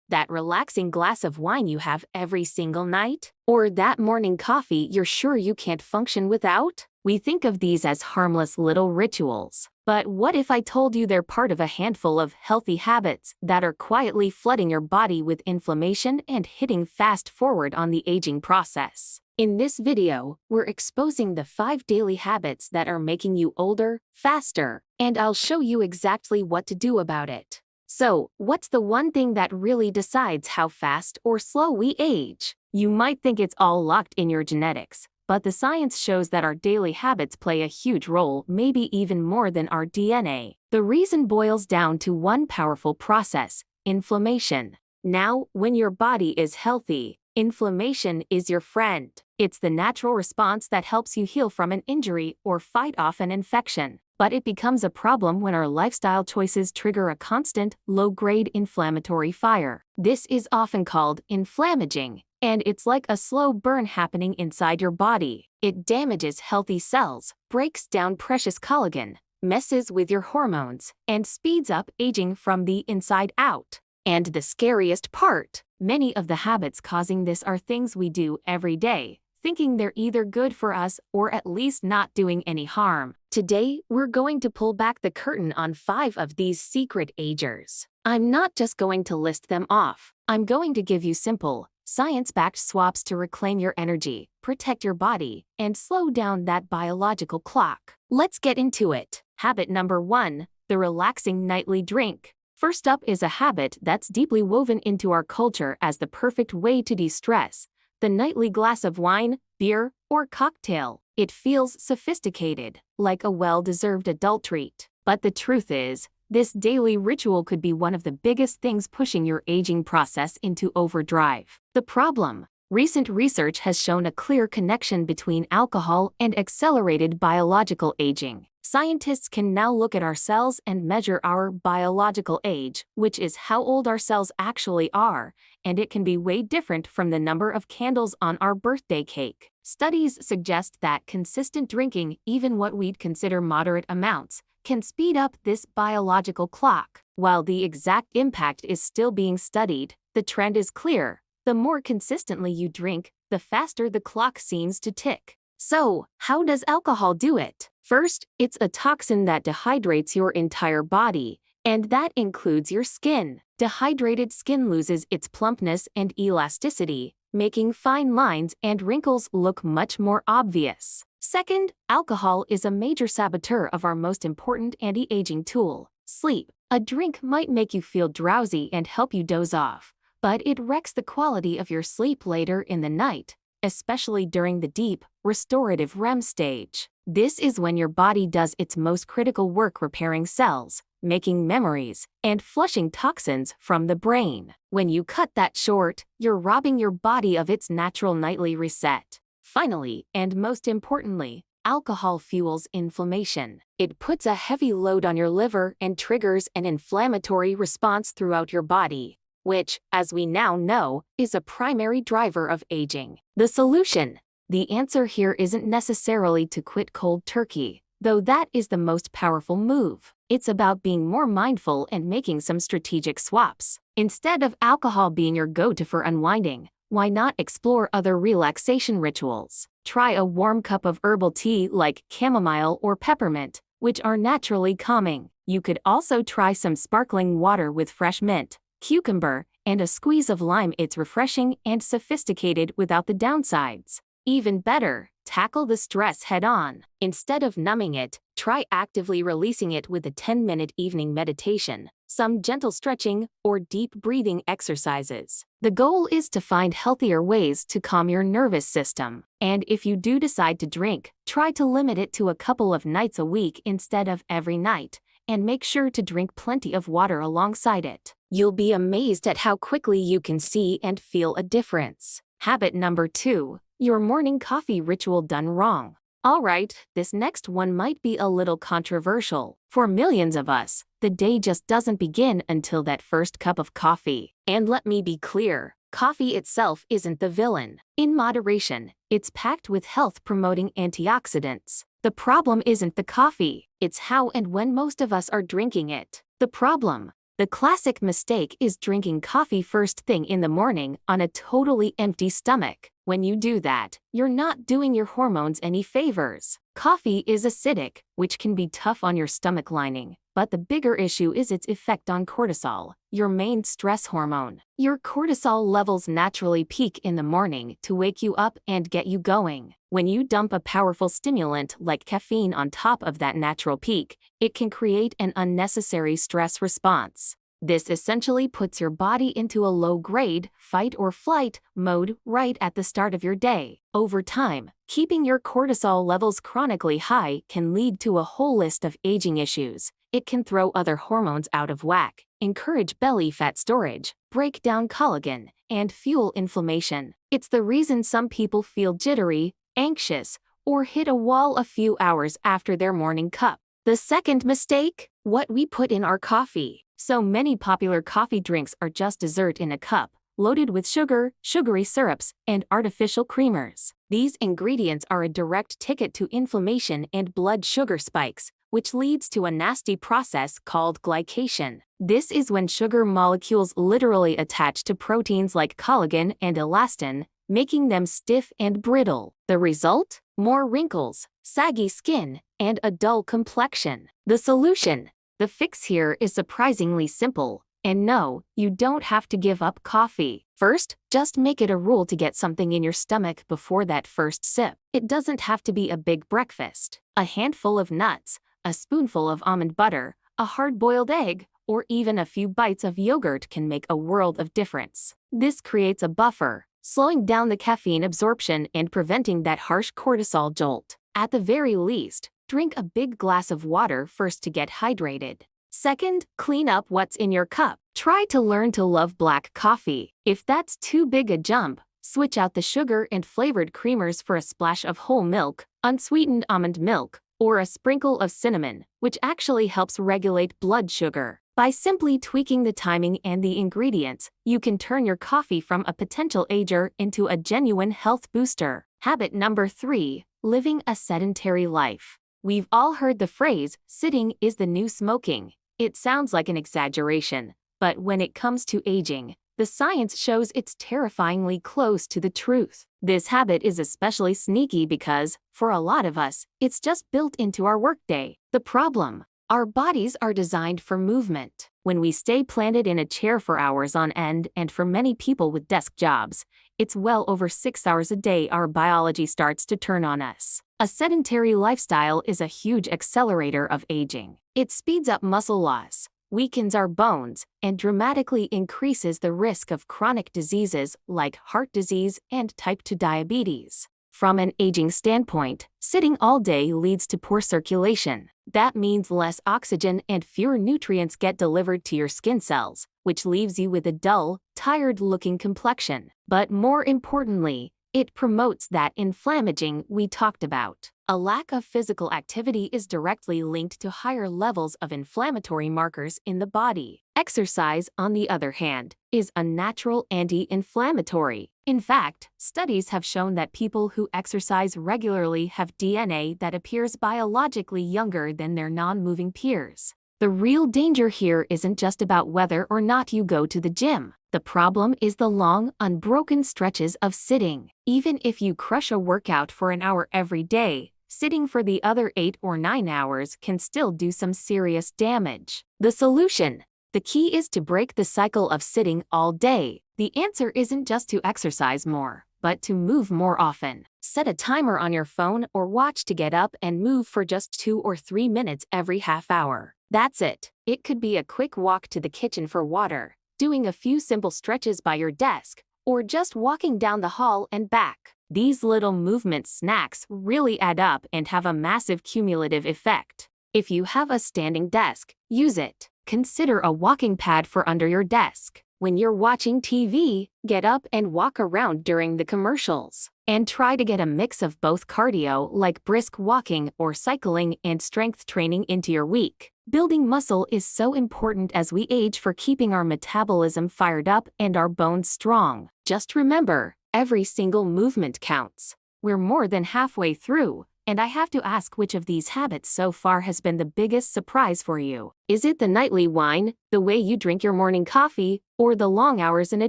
That relaxing glass of wine you have every single night? Or that morning coffee you're sure you can't function without? We think of these as harmless little rituals. But what if I told you they're part of a handful of healthy habits that are quietly flooding your body with inflammation and hitting fast forward on the aging process? In this video, we're exposing the 5 daily habits that are making you older, faster, and I'll show you exactly what to do about it. So, what's the one thing that really decides how fast or slow we age? You might think it's all locked in your genetics, but the science shows that our daily habits play a huge role, maybe even more than our DNA. The reason boils down to one powerful process: inflammation. Now, when your body is healthy, inflammation is your friend. It's the natural response that helps you heal from an injury or fight off an infection. But it becomes a problem when our lifestyle choices trigger a constant, low-grade inflammatory fire. This is often called inflammaging, and it's like a slow burn happening inside your body. It damages healthy cells, breaks down precious collagen, messes with your hormones, and speeds up aging from the inside out. And the scariest part, many of the habits causing this are things we do every day, thinking they're either good for us or at least not doing any harm. Today, we're going to pull back the curtain on 5 of these secret agers. I'm not just going to list them off. I'm going to give you simple, science-backed swaps to reclaim your energy, protect your body, and slow down that biological clock. Let's get into it. Habit number 1, the relaxing nightly drink. First up is a habit that's deeply woven into our culture as the perfect way to de-stress: the nightly glass of wine, beer, or cocktail. It feels sophisticated, like a well-deserved adult treat. But the truth is, this daily ritual could be one of the biggest things pushing your aging process into overdrive. The problem: recent research has shown a clear connection between alcohol and accelerated biological aging. Scientists can now look at our cells and measure our biological age, which is how old our cells actually are, and it can be way different from the number of candles on our birthday cake. Studies suggest that consistent drinking, even what we'd consider moderate amounts, can speed up this biological clock. While the exact impact is still being studied, the trend is clear: the more consistently you drink, the faster the clock seems to tick. So, how does alcohol do it? First, it's a toxin that dehydrates your entire body, and that includes your skin. Dehydrated skin loses its plumpness and elasticity, making fine lines and wrinkles look much more obvious. Second, alcohol is a major saboteur of our most important anti-aging tool: sleep. A drink might make you feel drowsy and help you doze off, but it wrecks the quality of your sleep later in the night, especially during the deep, restorative REM stage. This is when your body does its most critical work repairing cells, making memories, and flushing toxins from the brain. When you cut that short, you're robbing your body of its natural nightly reset. Finally, and most importantly, alcohol fuels inflammation. It puts a heavy load on your liver and triggers an inflammatory response throughout your body, which, as we now know, is a primary driver of aging. The solution: the answer here isn't necessarily to quit cold turkey, though that is the most powerful move. It's about being more mindful and making some strategic swaps. Instead of alcohol being your go-to for unwinding, why not explore other relaxation rituals? Try a warm cup of herbal tea like chamomile or peppermint, which are naturally calming. You could also try some sparkling water with fresh mint, cucumber, and a squeeze of lime. It's refreshing and sophisticated without the downsides. Even better, tackle the stress head-on. Instead of numbing it, try actively releasing it with a 10-minute evening meditation, some gentle stretching, or deep breathing exercises. The goal is to find healthier ways to calm your nervous system. And if you do decide to drink, try to limit it to a couple of nights a week instead of every night, and make sure to drink plenty of water alongside it. You'll be amazed at how quickly you can see and feel a difference. Habit number 2, your morning coffee ritual done wrong. Alright, this next one might be a little controversial. For millions of us, the day just doesn't begin until that first cup of coffee. And let me be clear, coffee itself isn't the villain. In moderation, it's packed with health-promoting antioxidants. The problem isn't the coffee, it's how and when most of us are drinking it. The problem: The classic mistake is drinking coffee first thing in the morning on a totally empty stomach. When you do that, you're not doing your hormones any favors. Coffee is acidic, which can be tough on your stomach lining, but the bigger issue is its effect on cortisol, your main stress hormone. Your cortisol levels naturally peak in the morning to wake you up and get you going. When you dump a powerful stimulant like caffeine on top of that natural peak, it can create an unnecessary stress response. This essentially puts your body into a low-grade, fight-or-flight mode right at the start of your day. Over time, keeping your cortisol levels chronically high can lead to a whole list of aging issues. It can throw other hormones out of whack, encourage belly fat storage, break down collagen, and fuel inflammation. It's the reason some people feel jittery, anxious, or hit a wall a few hours after their morning cup. The second mistake: what we put in our coffee. So many popular coffee drinks are just dessert in a cup, loaded with sugar, sugary syrups, and artificial creamers. These ingredients are a direct ticket to inflammation and blood sugar spikes, which leads to a nasty process called glycation. This is when sugar molecules literally attach to proteins like collagen and elastin, making them stiff and brittle. The result? More wrinkles, saggy skin, and a dull complexion. The solution? The fix here is surprisingly simple, and no, you don't have to give up coffee. First, just make it a rule to get something in your stomach before that first sip. It doesn't have to be a big breakfast. A handful of nuts, a spoonful of almond butter, a hard-boiled egg, or even a few bites of yogurt can make a world of difference. This creates a buffer, slowing down the caffeine absorption and preventing that harsh cortisol jolt. At the very least, drink a big glass of water first to get hydrated. Second, clean up what's in your cup. Try to learn to love black coffee. If that's too big a jump, switch out the sugar and flavored creamers for a splash of whole milk, unsweetened almond milk, or a sprinkle of cinnamon, which actually helps regulate blood sugar. By simply tweaking the timing and the ingredients, you can turn your coffee from a potential ager into a genuine health booster. Habit number 3, living a sedentary life. We've all heard the phrase, sitting is the new smoking. It sounds like an exaggeration, but when it comes to aging, the science shows it's terrifyingly close to the truth. This habit is especially sneaky because, for a lot of us, it's just built into our workday. The problem? Our bodies are designed for movement. When we stay planted in a chair for hours on end, and for many people with desk jobs, it's well over 6 hours a day our biology starts to turn on us. A sedentary lifestyle is a huge accelerator of aging. It speeds up muscle loss, weakens our bones, and dramatically increases the risk of chronic diseases like heart disease and type 2 diabetes. From an aging standpoint, sitting all day leads to poor circulation. That means less oxygen and fewer nutrients get delivered to your skin cells, which leaves you with a dull, tired-looking complexion. But more importantly, it promotes that inflammaging we talked about. A lack of physical activity is directly linked to higher levels of inflammatory markers in the body. Exercise, on the other hand, is a natural anti-inflammatory. In fact, studies have shown that people who exercise regularly have DNA that appears biologically younger than their non-moving peers. The real danger here isn't just about whether or not you go to the gym. The problem is the long, unbroken stretches of sitting. Even if you crush a workout for an hour every day, sitting for the other 8 or 9 hours can still do some serious damage. The solution? The key is to break the cycle of sitting all day. The answer isn't just to exercise more, but to move more often. Set a timer on your phone or watch to get up and move for just 2 or 3 minutes every half hour. That's it. It could be a quick walk to the kitchen for water, doing a few simple stretches by your desk, or just walking down the hall and back. These little movement snacks really add up and have a massive cumulative effect. If you have a standing desk, use it. Consider a walking pad for under your desk. When you're watching TV, get up and walk around during the commercials. And try to get a mix of both cardio, like brisk walking or cycling, and strength training into your week. Building muscle is so important as we age for keeping our metabolism fired up and our bones strong. Just remember, every single movement counts. We're more than halfway through, And I have to ask, which of these habits so far has been the biggest surprise for you? Is it the nightly wine, the way you drink your morning coffee, or the long hours in a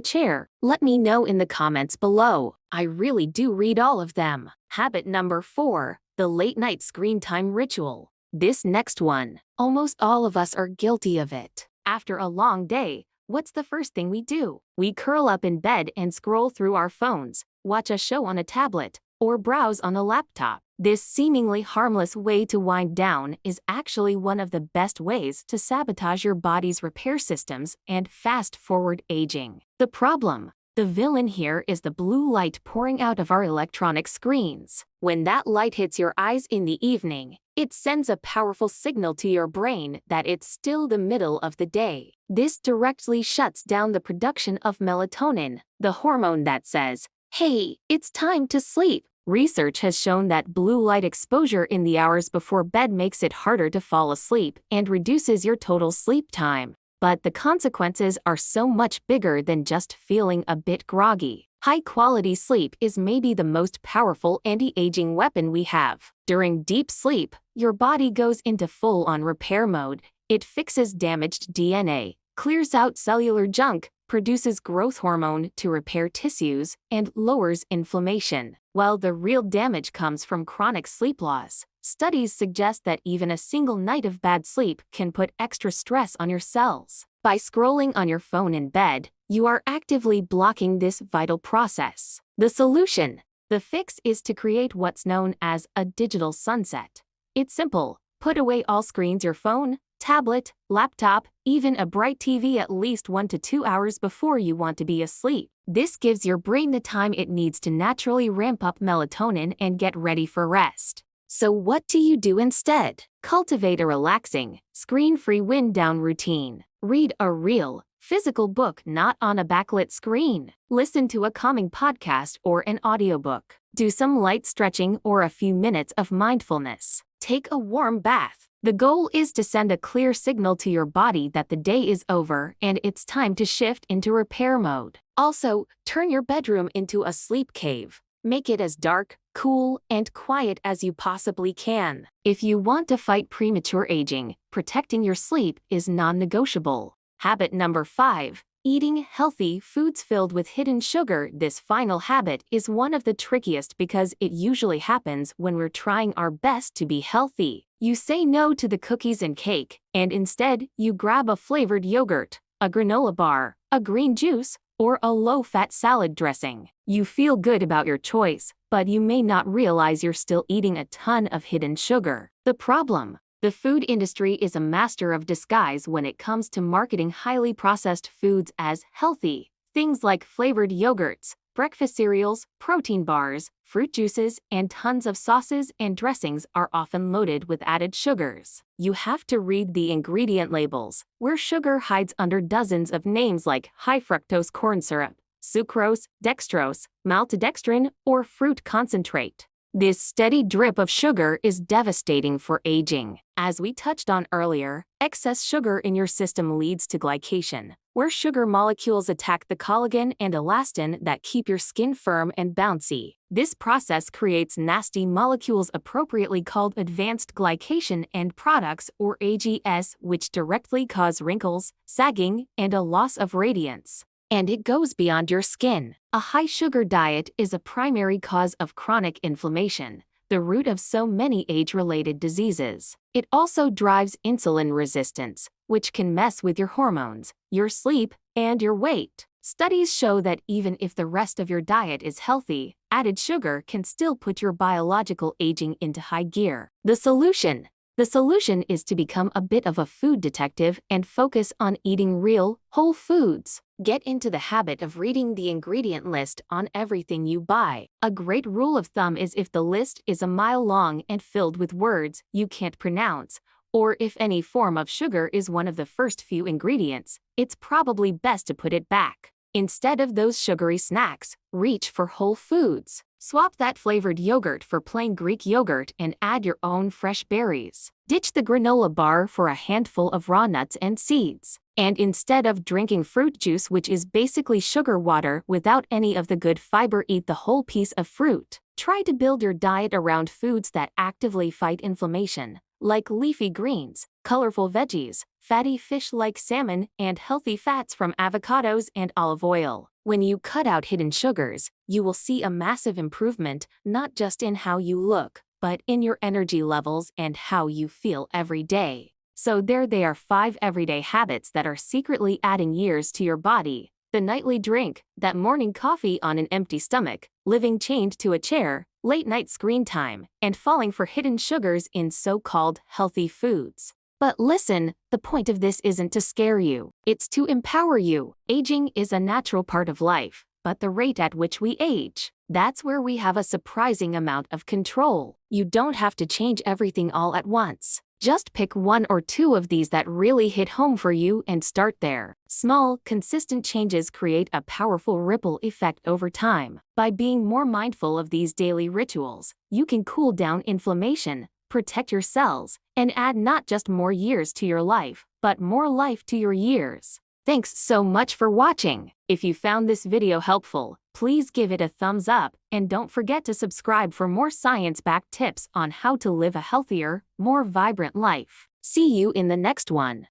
chair? Let me know in the comments below. I really do read all of them. Habit number 4, the late night screen time ritual. This next one, almost all of us are guilty of it. After a long day, what's the first thing we do? We curl up in bed and scroll through our phones, watch a show on a tablet, or browse on a laptop. This seemingly harmless way to wind down is actually one of the best ways to sabotage your body's repair systems and fast-forward aging. The problem, the villain here, is the blue light pouring out of our electronic screens. When that light hits your eyes in the evening, it sends a powerful signal to your brain that it's still the middle of the day. This directly shuts down the production of melatonin, the hormone that says, "Hey, it's time to sleep." Research has shown that blue light exposure in the hours before bed makes it harder to fall asleep and reduces your total sleep time. But the consequences are so much bigger than just feeling a bit groggy. High-quality sleep is maybe the most powerful anti-aging weapon we have. During deep sleep, your body goes into full-on repair mode. It fixes damaged DNA, clears out cellular junk, produces growth hormone to repair tissues, and lowers inflammation. While the real damage comes from chronic sleep loss, studies suggest that even a single night of bad sleep can put extra stress on your cells. By scrolling on your phone in bed, you are actively blocking this vital process. The solution, the fix, is to create what's known as a digital sunset. It's simple. Put away all screens, your phone, tablet, laptop, even a bright TV at least 1 to 2 hours before you want to be asleep. This gives your brain the time it needs to naturally ramp up melatonin and get ready for rest. So what do you do instead? Cultivate a relaxing, screen-free wind-down routine. Read a real, physical book, not on a backlit screen. Listen to a calming podcast or an audiobook. Do some light stretching or a few minutes of mindfulness. Take a warm bath. The goal is to send a clear signal to your body that the day is over and it's time to shift into repair mode. Also, turn your bedroom into a sleep cave. Make it as dark, cool, and quiet as you possibly can. If you want to fight premature aging, protecting your sleep is non-negotiable. Habit number 5, eating healthy foods filled with hidden sugar. This final habit is one of the trickiest because it usually happens when we're trying our best to be healthy. You say no to the cookies and cake, and instead you grab a flavored yogurt, a granola bar, a green juice, or a low-fat salad dressing. You feel good about your choice, but you may not realize you're still eating a ton of hidden sugar. The problem: the food industry is a master of disguise when it comes to marketing highly processed foods as healthy. Things like flavored yogurts, breakfast cereals, protein bars, fruit juices, and tons of sauces and dressings are often loaded with added sugars. You have to read the ingredient labels, where sugar hides under dozens of names like high fructose corn syrup, sucrose, dextrose, maltodextrin, or fruit concentrate. This steady drip of sugar is devastating for aging. As we touched on earlier, excess sugar in your system leads to glycation, where sugar molecules attack the collagen and elastin that keep your skin firm and bouncy. This process creates nasty molecules appropriately called advanced glycation end products, or AGS, which directly cause wrinkles, sagging, and a loss of radiance. And it goes beyond your skin. A high-sugar diet is a primary cause of chronic inflammation, the root of so many age-related diseases. It also drives insulin resistance, which can mess with your hormones, your sleep, and your weight. Studies show that even if the rest of your diet is healthy, added sugar can still put your biological aging into high gear. The solution is to become a bit of a food detective and focus on eating real, whole foods. Get into the habit of reading the ingredient list on everything you buy. A great rule of thumb is if the list is a mile long and filled with words you can't pronounce, or if any form of sugar is one of the first few ingredients, it's probably best to put it back. Instead of those sugary snacks, reach for whole foods. Swap that flavored yogurt for plain Greek yogurt and add your own fresh berries. Ditch the granola bar for a handful of raw nuts and seeds. And instead of drinking fruit juice, which is basically sugar water without any of the good fiber, eat the whole piece of fruit. Try to build your diet around foods that actively fight inflammation, like leafy greens, colorful veggies, fatty fish like salmon, and healthy fats from avocados and olive oil. When you cut out hidden sugars, you will see a massive improvement not just in how you look, but in your energy levels and how you feel every day. So there they are 5 everyday habits that are secretly adding years to your body. The nightly drink, that morning coffee on an empty stomach, living chained to a chair, late-night screen time, and falling for hidden sugars in so-called healthy foods. But listen, the point of this isn't to scare you. It's to empower you. Aging is a natural part of life, but the rate at which we age, that's where we have a surprising amount of control. You don't have to change everything all at once. Just pick 1 or 2 of these that really hit home for you and start there. Small, consistent changes create a powerful ripple effect over time. By being more mindful of these daily rituals, you can cool down inflammation, protect your cells, and add not just more years to your life, but more life to your years. Thanks so much for watching. If you found this video helpful, please give it a thumbs up and don't forget to subscribe for more science-backed tips on how to live a healthier, more vibrant life. See you in the next one.